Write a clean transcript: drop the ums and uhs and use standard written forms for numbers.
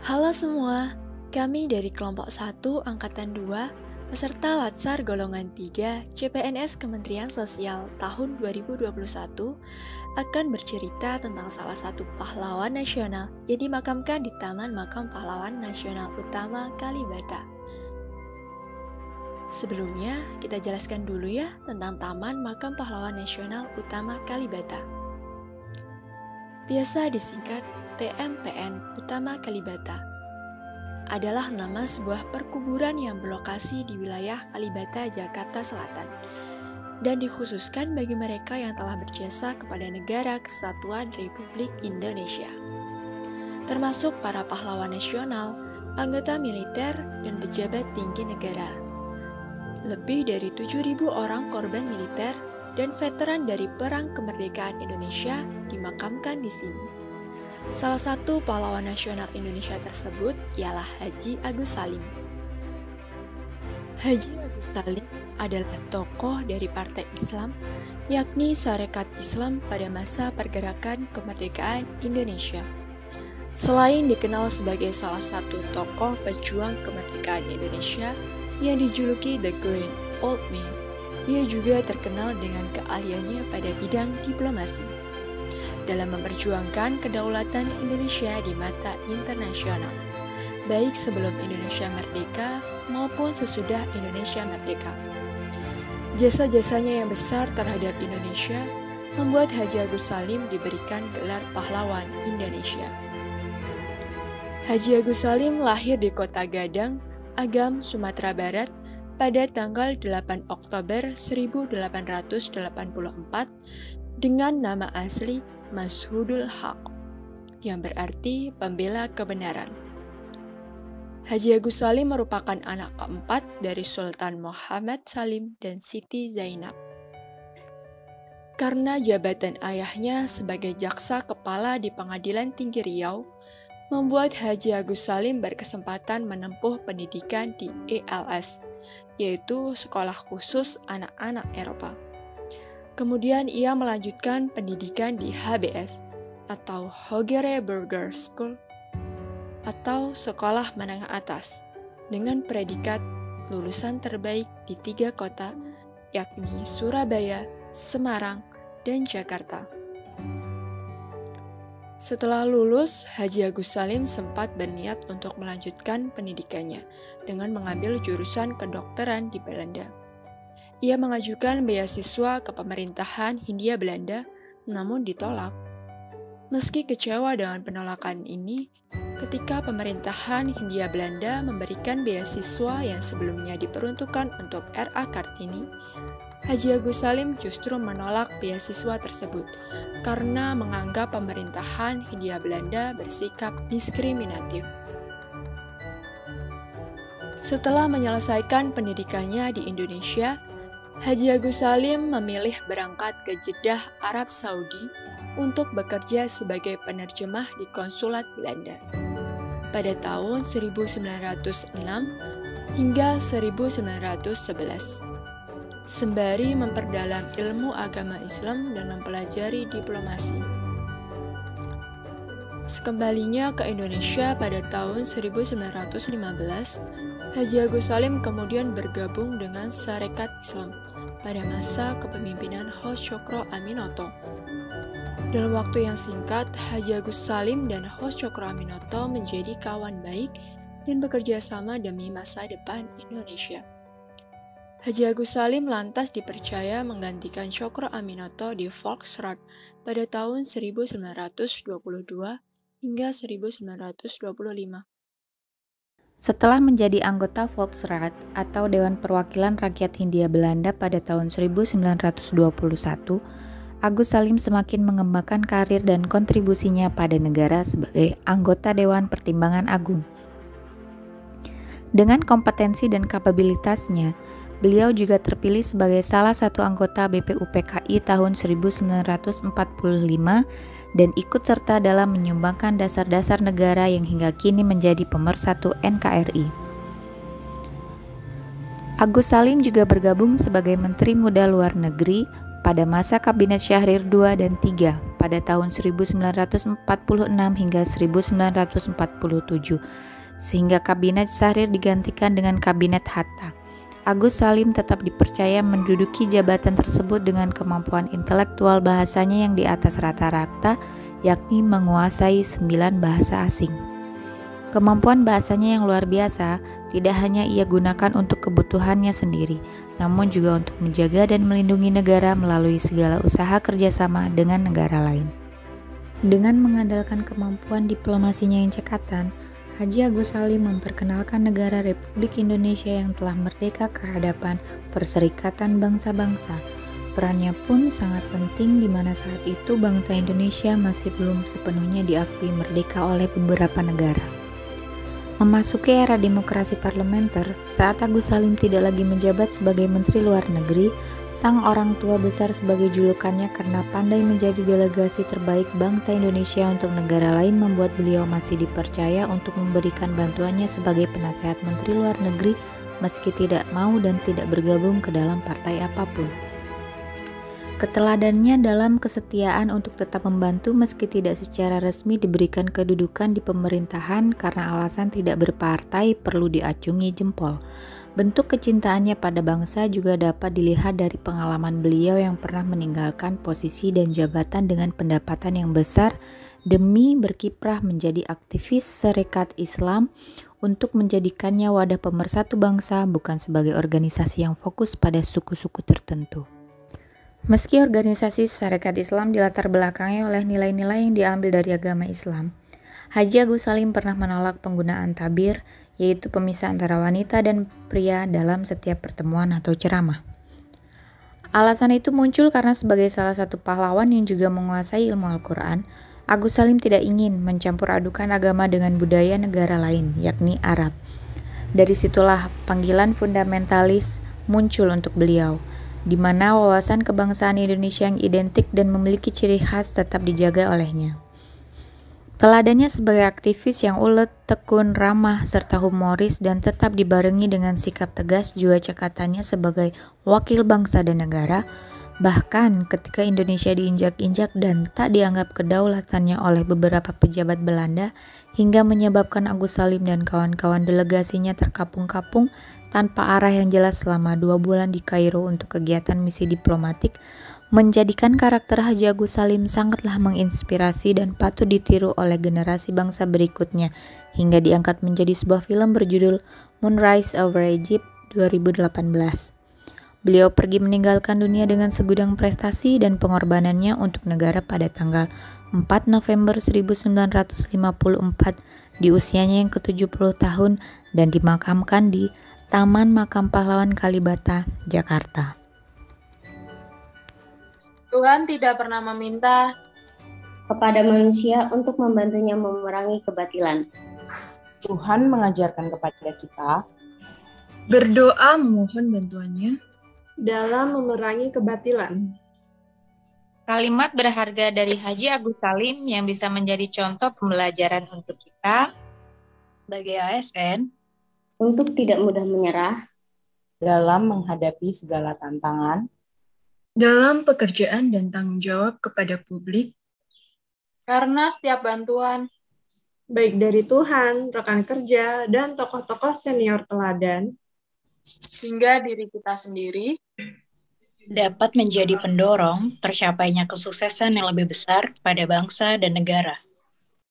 Halo semua, kami dari kelompok 1 Angkatan 2, peserta Latsar Golongan 3 CPNS Kementerian Sosial tahun 2021 akan bercerita tentang salah satu pahlawan nasional yang dimakamkan di Taman Makam Pahlawan Nasional Utama Kalibata. Sebelumnya, kita jelaskan dulu ya tentang Taman Makam Pahlawan Nasional Utama Kalibata. Biasa disingkat TMPN Utama Kalibata, adalah nama sebuah perkuburan yang berlokasi di wilayah Kalibata, Jakarta Selatan, dan dikhususkan bagi mereka yang telah berjasa kepada Negara Kesatuan Republik Indonesia, termasuk para pahlawan nasional, anggota militer, dan pejabat tinggi negara. Lebih dari 7.000 orang korban militer dan veteran dari Perang Kemerdekaan Indonesia dimakamkan di sini. Salah satu pahlawan nasional Indonesia tersebut ialah Haji Agus Salim. Haji Agus Salim adalah tokoh dari Partai Islam, yakni Sarekat Islam pada masa pergerakan kemerdekaan Indonesia. Selain dikenal sebagai salah satu tokoh pejuang kemerdekaan Indonesia yang dijuluki The Green Old Man, ia juga terkenal dengan keahliannya pada bidang diplomasi dalam memperjuangkan kedaulatan Indonesia di mata internasional, baik sebelum Indonesia merdeka maupun sesudah Indonesia merdeka. Jasa-jasanya yang besar terhadap Indonesia membuat Haji Agus Salim diberikan gelar pahlawan Indonesia. Haji Agus Salim lahir di Kota Gadang, Agam, Sumatera Barat pada tanggal 8 Oktober 1884 dengan nama asli Mashudul Haq, yang berarti pembela kebenaran. Haji Agus Salim merupakan anak keempat dari Sultan Muhammad Salim dan Siti Zainab. Karena jabatan ayahnya sebagai jaksa kepala di Pengadilan Tinggi Riau, membuat Haji Agus Salim berkesempatan menempuh pendidikan di ELS, yaitu Sekolah Khusus Anak-anak Eropa. Kemudian ia melanjutkan pendidikan di HBS atau Hogere Burger School atau Sekolah Menengah Atas dengan predikat lulusan terbaik di 3 kota, yakni Surabaya, Semarang, dan Jakarta. Setelah lulus, Haji Agus Salim sempat berniat untuk melanjutkan pendidikannya dengan mengambil jurusan kedokteran di Belanda. Ia mengajukan beasiswa ke pemerintahan Hindia Belanda, namun ditolak. Meski kecewa dengan penolakan ini, ketika pemerintahan Hindia Belanda memberikan beasiswa yang sebelumnya diperuntukkan untuk R.A. Kartini, Haji Agus Salim justru menolak beasiswa tersebut karena menganggap pemerintahan Hindia Belanda bersikap diskriminatif. Setelah menyelesaikan pendidikannya di Indonesia, Haji Agus Salim memilih berangkat ke Jeddah, Arab Saudi untuk bekerja sebagai penerjemah di konsulat Belanda pada tahun 1906 hingga 1911. Sembari memperdalam ilmu agama Islam dan mempelajari diplomasi. Sekembalinya ke Indonesia pada tahun 1915, Haji Agus Salim kemudian bergabung dengan Sarekat Islam pada masa kepemimpinan Hos Cokro Aminoto. Dalam waktu yang singkat, Haji Agus Salim dan Hos Cokro Aminoto menjadi kawan baik dan bekerja sama demi masa depan Indonesia. Haji Agus Salim lantas dipercaya menggantikan Cokro Aminoto di Volksraad pada tahun 1922 hingga 1925. Setelah menjadi anggota Volksraad atau Dewan Perwakilan Rakyat Hindia Belanda pada tahun 1921, Agus Salim semakin mengembangkan karir dan kontribusinya pada negara sebagai anggota Dewan Pertimbangan Agung. Dengan kompetensi dan kapabilitasnya, beliau juga terpilih sebagai salah satu anggota BPUPKI tahun 1945 dan ikut serta dalam menyumbangkan dasar-dasar negara yang hingga kini menjadi pemersatu NKRI. Agus Salim juga bergabung sebagai Menteri Muda Luar Negeri pada masa Kabinet Syahrir II dan III. pada tahun 1946 hingga 1947, sehingga Kabinet Syahrir digantikan dengan Kabinet Hatta. Agus Salim tetap dipercaya menduduki jabatan tersebut dengan kemampuan intelektual bahasanya yang di atas rata-rata, yakni menguasai 9 bahasa asing. Kemampuan bahasanya yang luar biasa tidak hanya ia gunakan untuk kebutuhannya sendiri, namun juga untuk menjaga dan melindungi negara melalui segala usaha kerjasama dengan negara lain. Dengan mengandalkan kemampuan diplomasinya yang cekatan, Haji Agus Salim memperkenalkan negara Republik Indonesia yang telah merdeka ke hadapan Perserikatan Bangsa-Bangsa. Perannya pun sangat penting di mana saat itu bangsa Indonesia masih belum sepenuhnya diakui merdeka oleh beberapa negara. Memasuki era demokrasi parlementer, saat Agus Salim tidak lagi menjabat sebagai Menteri Luar Negeri, sang orang tua besar sebagai julukannya karena pandai menjadi delegasi terbaik bangsa Indonesia untuk negara lain membuat beliau masih dipercaya untuk memberikan bantuannya sebagai penasehat Menteri Luar Negeri meski tidak mau dan tidak bergabung ke dalam partai apapun. Keteladannya dalam kesetiaan untuk tetap membantu meski tidak secara resmi diberikan kedudukan di pemerintahan karena alasan tidak berpartai perlu diacungi jempol. Bentuk kecintaannya pada bangsa juga dapat dilihat dari pengalaman beliau yang pernah meninggalkan posisi dan jabatan dengan pendapatan yang besar demi berkiprah menjadi aktivis Sarekat Islam untuk menjadikannya wadah pemersatu bangsa bukan sebagai organisasi yang fokus pada suku-suku tertentu. Meski organisasi Sarekat Islam dilatar belakangi oleh nilai-nilai yang diambil dari agama Islam, Haji Agus Salim pernah menolak penggunaan tabir, yaitu pemisah antara wanita dan pria dalam setiap pertemuan atau ceramah. Alasan itu muncul karena sebagai salah satu pahlawan yang juga menguasai ilmu Al-Quran, Agus Salim tidak ingin mencampur adukan agama dengan budaya negara lain, yakni Arab. Dari situlah panggilan fundamentalis muncul untuk beliau, di mana wawasan kebangsaan Indonesia yang identik dan memiliki ciri khas tetap dijaga olehnya. Teladannya sebagai aktivis yang ulet, tekun, ramah, serta humoris dan tetap dibarengi dengan sikap tegas juga cekatannya sebagai wakil bangsa dan negara, bahkan ketika Indonesia diinjak-injak dan tak dianggap kedaulatannya oleh beberapa pejabat Belanda, hingga menyebabkan Agus Salim dan kawan-kawan delegasinya terkapung-kapung tanpa arah yang jelas selama 2 bulan di Kairo untuk kegiatan misi diplomatik, menjadikan karakter Haji Agus Salim sangatlah menginspirasi dan patut ditiru oleh generasi bangsa berikutnya, hingga diangkat menjadi sebuah film berjudul Moonrise Over Egypt 2018. Beliau pergi meninggalkan dunia dengan segudang prestasi dan pengorbanannya untuk negara pada tanggal 4 November 1954 di usianya yang ke-70 tahun dan dimakamkan di Taman Makam Pahlawan Kalibata, Jakarta. Tuhan tidak pernah meminta kepada manusia untuk membantunya memerangi kebatilan. Tuhan mengajarkan kepada kita berdoa memohon bantuannya dalam memerangi kebatilan. Kalimat berharga dari Haji Agus Salim yang bisa menjadi contoh pembelajaran untuk kita sebagai ASN untuk tidak mudah menyerah dalam menghadapi segala tantangan, dalam pekerjaan dan tanggung jawab kepada publik, karena setiap bantuan, baik dari Tuhan, rekan kerja, dan tokoh-tokoh senior teladan, hingga diri kita sendiri, dapat menjadi pendorong tercapainya kesuksesan yang lebih besar pada bangsa dan negara.